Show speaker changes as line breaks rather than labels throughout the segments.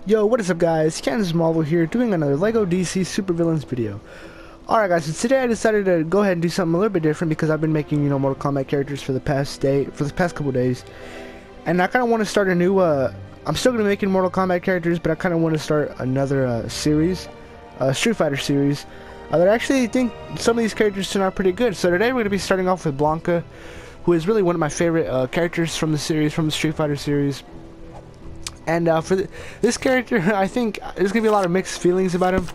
Yo, what is up guys? Kansas Marvel here doing another LEGO DC Super Villains video. Alright guys, so today I decided to go ahead and do something a little bit different because I've been making, Mortal Kombat characters for the past couple days. And I kinda wanna start a new I'm still gonna be making Mortal Kombat characters, but I kinda wanna start another series, Street Fighter series. That I actually think some of these characters turn out pretty good. So today we're gonna be starting off with Blanca, who is really one of my favorite characters from the series, from the Street Fighter series. And for this character, I think there's gonna be a lot of mixed feelings about him,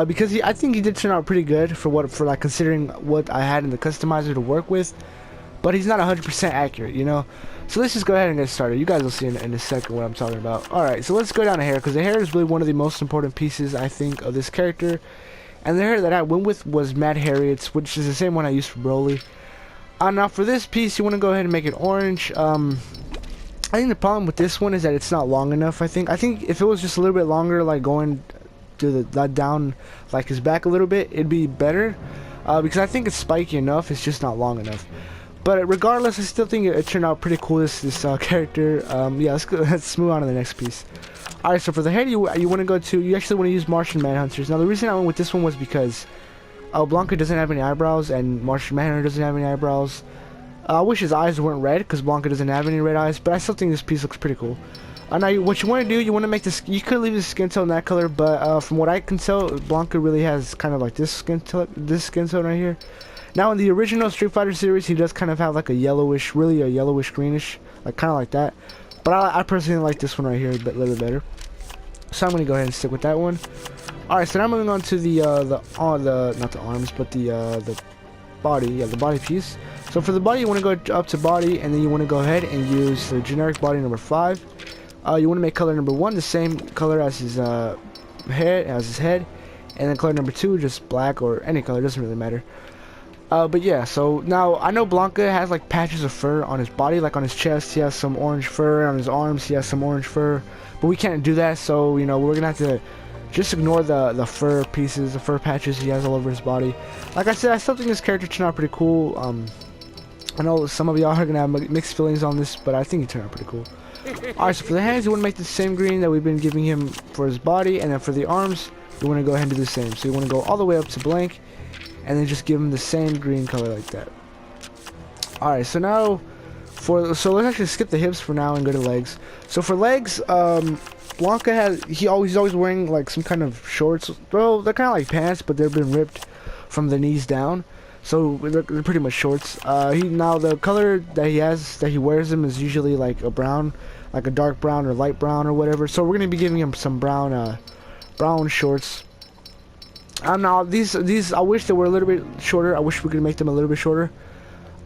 because I think he did turn out pretty good for like considering what I had in the customizer to work with. But he's not 100% accurate, So let's just go ahead and get started. You guys will see in a second what I'm talking about. All right, so let's go down to hair, because the hair is really one of the most important pieces I think of this character. And the hair that I went with was Mad Harriet's, which is the same one I used for Broly. Now for this piece, you want to go ahead and make it orange. I think the problem with this one is that it's not long enough. I think if it was just a little bit longer, like going to the down like his back a little bit, it'd be better. Because I think it's spiky enough. It's just not long enough. But regardless, I still think it turned out pretty cool. This character. Yeah, let's move on to the next piece. All right, so for the head, you want to go to. You actually want to use Martian Manhunters. Now the reason I went with this one was because Blanca doesn't have any eyebrows and Martian Manhunter doesn't have any eyebrows. I wish his eyes weren't red, because Blanca doesn't have any red eyes, but I still think this piece looks pretty cool. Now, what you want to do, you want to make this, you could leave the skin tone that color, but from what I can tell, Blanca really has kind of like this skin tone right here. Now, in the original Street Fighter series, he does kind of have like a yellowish, really a yellowish greenish, like kind of like that. But I personally like this one right here a little bit better. So I'm going to go ahead and stick with that one. Alright, so now moving on to not the arms, but the body, yeah, the body piece. So for the body, you want to go up to body, and then you want to go ahead and use the generic body number 5. You want to make color number 1 the same color as his head, and then color number 2 just black or any color, doesn't really matter. But yeah, so now I know Blanca has like patches of fur on his body, like on his chest he has some orange fur, on his arms he has some orange fur, but we can't do that, so we're gonna have to just ignore the fur pieces, the fur patches he has all over his body. Like I said, I still think this character turned out pretty cool. I know some of y'all are gonna have mixed feelings on this, but I think he turned out pretty cool. Alright, so for the hands, you want to make the same green that we've been giving him for his body, and then for the arms, you want to go ahead and do the same. So you want to go all the way up to blank, and then just give him the same green color like that. Alright, so now, let's actually skip the hips for now and go to legs. So for legs, Blanca he's always wearing like some kind of shorts. Well, they're kind of like pants, but they've been ripped from the knees down. So they're pretty much shorts. Now the color that he wears them is usually like a brown, like a dark brown or light brown or whatever. So we're gonna be giving him some brown shorts. Now these I wish they were a little bit shorter. I wish we could make them a little bit shorter,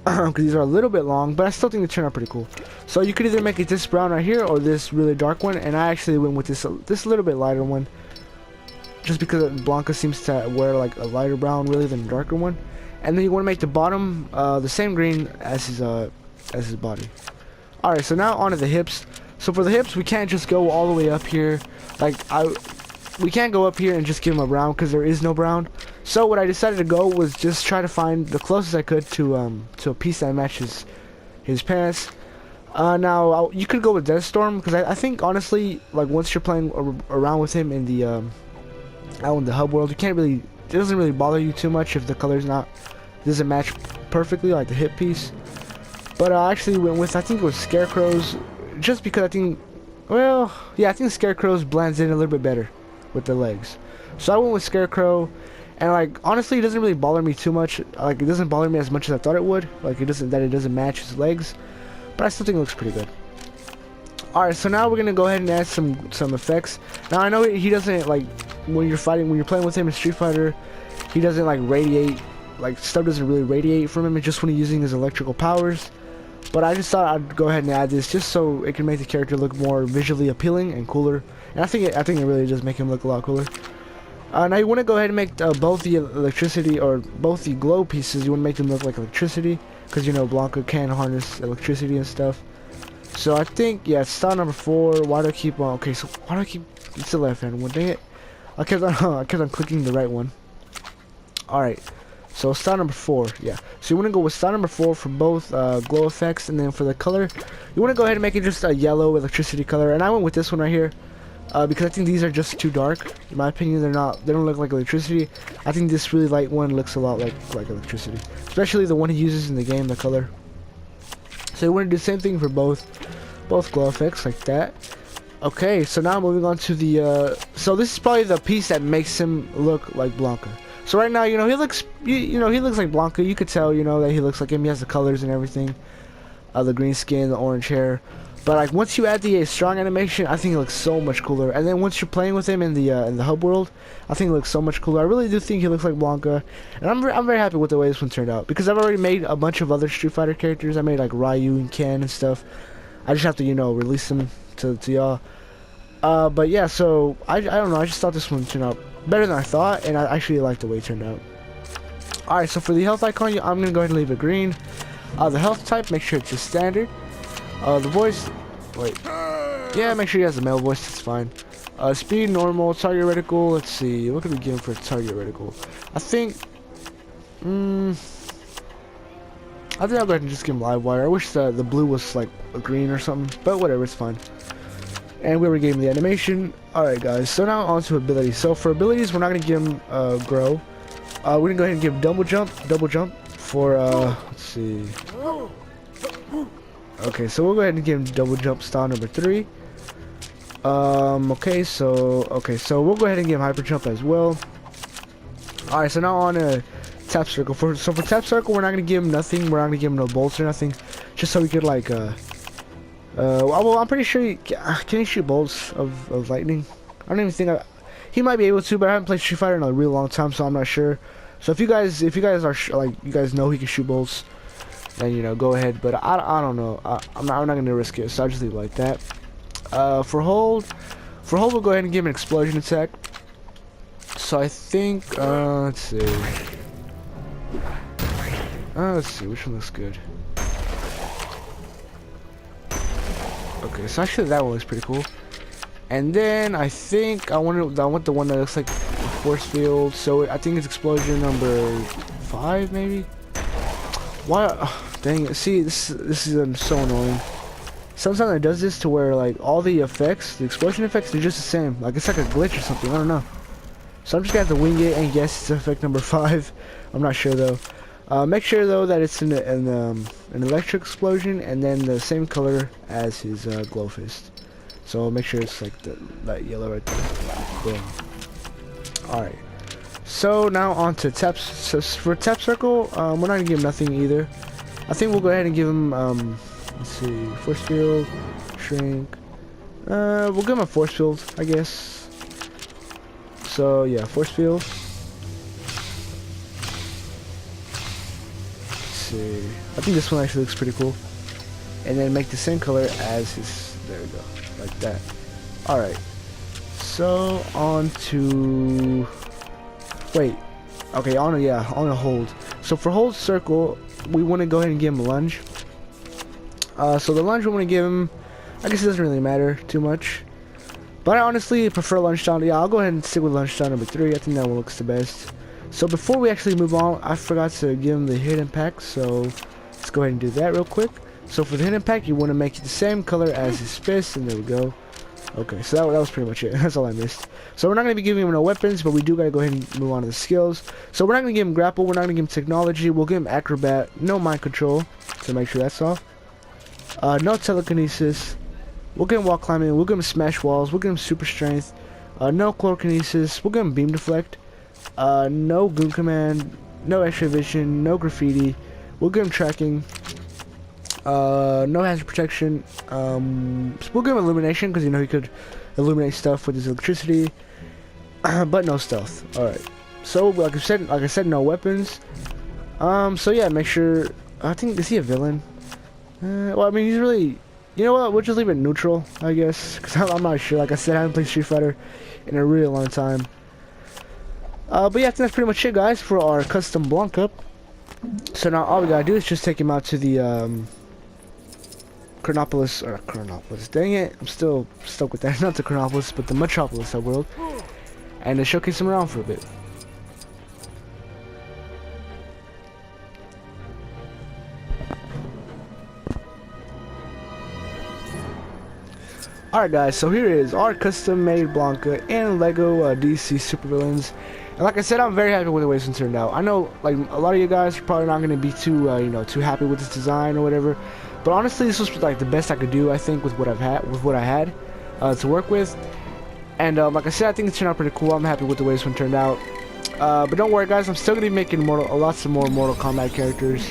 because these are a little bit long. But I still think they turn out pretty cool. So you could either make it this brown right here or this really dark one. And I actually went with this little bit lighter one, just because Blanca seems to wear like a lighter brown really than a darker one. And then you want to make the bottom the same green as his body. Alright, so now onto the hips. So for the hips, we can't just go all the way up here. We can't go up here and just give him a brown, because there is no brown. So what I decided to go was just try to find the closest I could to a piece that matches his pants. Now you could go with Death Storm, because I think honestly, like once you're playing around with him in the out in the hub world, it doesn't really bother you too much if the color's doesn't match perfectly, like the hip piece. But I actually went with, I think it was Scarecrow's, just because I think Scarecrow's blends in a little bit better with the legs. So I went with Scarecrow, and like honestly, it doesn't really bother me too much. Like it doesn't bother me as much as I thought it would. Like it doesn't match his legs, but I still think it looks pretty good. Alright, so now we're gonna go ahead and add some effects. Now I know he doesn't, like, when you're playing with him in Street Fighter, he doesn't like radiate, like stuff doesn't really radiate from him. It's just when he's using his electrical powers. But I just thought I'd go ahead and add this just so it can make the character look more visually appealing and cooler. And I think it really does make him look a lot cooler. Now you want to go ahead and make both the electricity, or both the glow pieces, you want to make them look like electricity, because Blanca can harness electricity and stuff. So I think, yeah, style number 4. Why do I keep on? Okay, so why do I keep? It's the left hand one. Dang it! I kept on clicking the right one. All right. So style number 4, yeah. So you want to go with style number 4 for both glow effects, and then for the color, you want to go ahead and make it just a yellow electricity color. And I went with this one right here. because I think these are just too dark. In my opinion, they don't look like electricity. I think this really light one looks a lot like electricity, especially the one he uses in the game, the color. So we're gonna do the same thing for both glow effects like that. Okay, so now moving on to the so this is probably the piece that makes him look like Blanca. So right now, you know, he looks he looks like Blanca. You could tell, you know, that he looks like him. He has the colors and everything, the green skin, the orange hair. But like once you add the strong animation, I think it looks so much cooler. And then once you're playing with him in the hub world, I think it looks so much cooler. I really do think he looks like Blanca, and I'm very happy with the way this one turned out, because I've already made a bunch of other Street Fighter characters. I made like Ryu and Ken and stuff. I just have to, you know, release them to y'all. But yeah, so I don't know. I just thought this one turned out better than I thought, and I actually like the way it turned out. All right, so for the health icon, I'm gonna go ahead and leave it green. The health type, make sure it's just standard. The voice, wait, yeah, make sure he has a male voice, that's fine. Speed, normal, target reticle, let's see, what could we give him for target reticle? I think I'll go ahead and just give him live wire. I wish the blue was like a green or something, but whatever, it's fine. And we already gave him the animation. Alright guys, so now on to abilities. So for abilities, we're not going to give him grow. We're going to go ahead and give him double jump for, let's see. Okay, so we'll go ahead and give him double jump style number 3. Okay, so we'll go ahead and give him hyper jump as well. Alright, so now on to tap circle. For tap circle, we're not going to give him nothing. We're not going to give him no bolts or nothing. Just so we could like, well, I'm pretty sure can he shoot bolts of lightning? I don't even think he might be able to, but I haven't played Street Fighter in a really long time, so I'm not sure. So if you guys are like, you guys know he can shoot bolts, then, you know, go ahead. But I don't know. I'm not gonna risk it, so I'll just leave it like that. For hold, we'll go ahead and give him an explosion attack. So I think let's see which one looks good. Okay, so actually that one looks pretty cool. And then I think I want the one that looks like a force field. So I think it's explosion number 5, maybe. Why? Oh, dang it! See, this is so annoying. Sometimes it does this to where like all the effects, the explosion effects, they're just the same. Like it's like a glitch or something. I don't know. So I'm just gonna have to wing it and guess it's effect number 5. I'm not sure though. Make sure though that it's an electric explosion and then the same color as his glow fist. So make sure it's like that yellow right there. Boom. Alright. So now on to taps. So for tap circle, we're not gonna give him nothing either. I think we'll go ahead and give him let's see, force field, shrink. We'll give him a force field, I guess. So yeah, force field. I think this one actually looks pretty cool. And then make the same color as his, there we go, like that. Alright, so on to, wait, okay, on a hold. So for hold circle, we want to go ahead and give him a lunge. So the lunge we want to give him, I guess it doesn't really matter too much, but I honestly prefer lunge style. Yeah, I'll go ahead and stick with lunge style number 3. I think that one looks the best. So before we actually move on, I forgot to give him the hit impact, so let's go ahead and do that real quick. So for the hit impact, you want to make it the same color as his fist, and there we go. Okay, so that was pretty much it. That's all I missed. So we're not going to be giving him no weapons, but we do got to go ahead and move on to the skills. So we're not going to give him grapple, we're not going to give him technology, we'll give him acrobat, no mind control, to make sure that's off. No telekinesis, we'll give him wall climbing, we'll give him smash walls, we'll give him super strength, no chlorokinesis, we'll give him beam deflect. No goon command, no extra vision, no graffiti. We'll give him tracking. No hazard protection. So we'll give him illumination because, you know, he could illuminate stuff with his electricity. But no stealth. All right. So like I said, no weapons. So yeah, make sure. I think, is he a villain? Well, I mean, he's really. You know what? We'll just leave it neutral, I guess, because I'm not sure. Like I said, I haven't played Street Fighter in a really long time. But yeah, I think that's pretty much it, guys, for our custom Blanca. So now all we gotta do is just take him out to the Chronopolis, dang it, I'm still stuck with that. Not the Chronopolis, but the Metropolis world, and to showcase him around for a bit. Alright guys, so here is our custom made Blanca and Lego DC supervillains. And like I said, I'm very happy with the way this one turned out. I know like a lot of you guys are probably not going to be too you know, too happy with this design or whatever, but honestly this was like the best I could do, I think, with what I had to work with. And like I said, I think it turned out pretty cool. I'm happy with the way this one turned out. But don't worry guys, I'm still going to be making lots of more Mortal Kombat characters.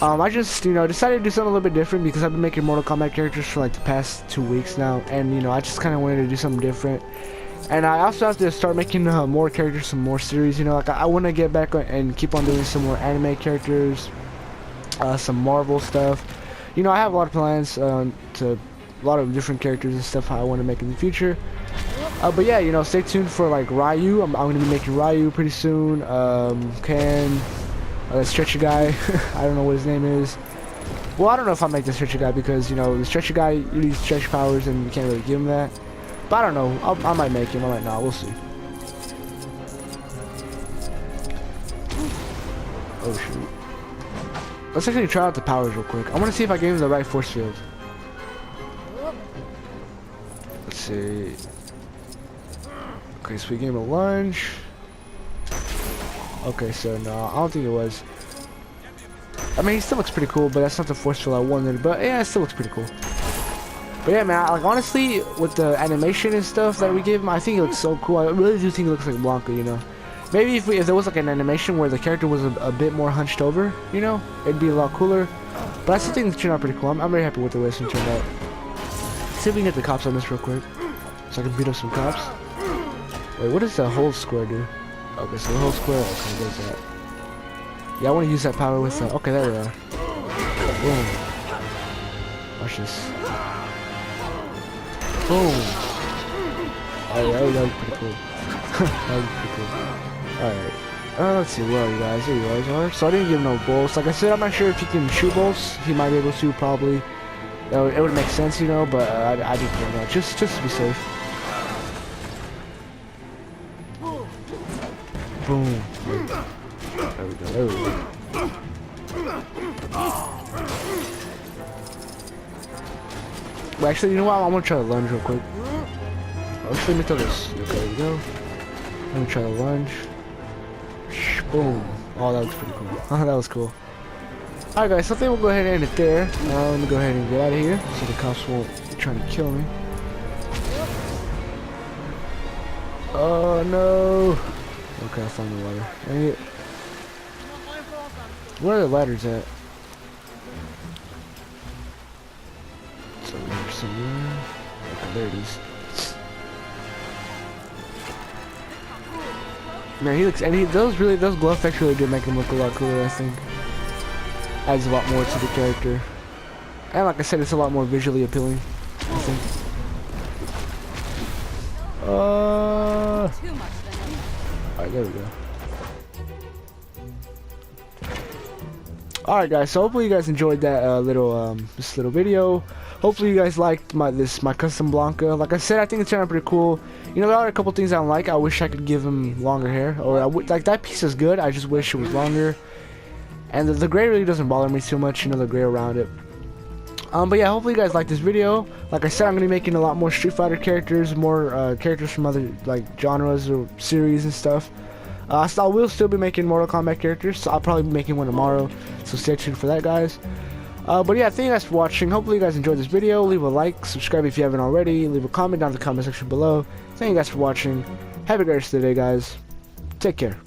I just, you know, decided to do something a little bit different because I've been making Mortal Kombat characters for like the past 2 weeks now, and you know, I just kind of wanted to do something different. And I also have to start making more characters, some more series. You know, like I want to get back and keep on doing some more anime characters, some Marvel stuff. You know, I have a lot of plans to a lot of different characters and stuff I want to make in the future. But yeah, you know, stay tuned for like Ryu. I'm going to be making Ryu pretty soon. That stretchy guy, I don't know what his name is. Well, I don't know if I'll make the stretchy guy because, you know, the stretchy guy, you need stretch powers and you can't really give him that. But I don't know, I might make him, I might not, we'll see. Oh shoot. Let's actually try out the powers real quick. I want to see if I gave him the right force field. Let's see. Okay, so we gave him a lunge. Okay, so no, I don't think it was. I mean, he still looks pretty cool, but that's not the force field I wanted. But yeah, it still looks pretty cool. But yeah, man, like honestly, with the animation and stuff that we gave him, I think it looks so cool. I really do think it looks like Blanca, you know. Maybe if there was like an animation where the character was a bit more hunched over, you know, it'd be a lot cooler. But I still think it turned out pretty cool. I'm very happy with the way this one turned out. Let's see if we can get the cops on this real quick, so I can beat up some cops. Wait, what does the whole square do? Okay, so the whole square, okay, there's that. Yeah, I want to use that power with, okay, there we are. Boom. Watch this. Boom. Oh, yeah, that was pretty cool. That was pretty cool. Alright. Let's see, where are you guys? There you guys are. So I didn't give him no bolts. Like I said, I'm not sure if he can shoot bolts. He might be able to, probably. It would make sense, you know, but I didn't give him that. Just to be safe. Boom. There we go, there we go. Well, actually, you know what? I'm gonna try the lunge real quick. Actually, let me throw this. Okay, there we go. Let me try the lunge. Boom. Oh, that was pretty cool. Oh, that was cool. Alright, guys, so I think we'll go ahead and end it there. Let me go ahead and get out of here so the cops won't be trying to kill me. Oh, no. Okay, I found the ladder. Dang it. Where are the ladders at? It's over here somewhere. Okay, there it is. Man, he looks, and those glove effects really did make him look a lot cooler, I think. Adds a lot more to the character. And like I said, it's a lot more visually appealing, I think. Alright, there we go. Alright guys, so hopefully you guys enjoyed that this little video. Hopefully you guys liked my custom Blanca. Like I said, I think it turned out pretty cool. You know, there are a couple things I don't like. I wish I could give him longer hair, or like that piece is good. I just wish it was longer. And the gray really doesn't bother me too much, you know, the gray around it. But yeah, hopefully you guys like this video. Like I said, I'm gonna be making a lot more Street Fighter characters, more characters from other like genres or series and stuff. So I will still be making Mortal Kombat characters, so I'll probably be making one tomorrow. So stay tuned for that, guys. But yeah, thank you guys for watching. Hopefully you guys enjoyed this video. Leave a like, subscribe if you haven't already. Leave a comment down in the comment section below. Thank you guys for watching. Have a great rest of the day, guys. Take care.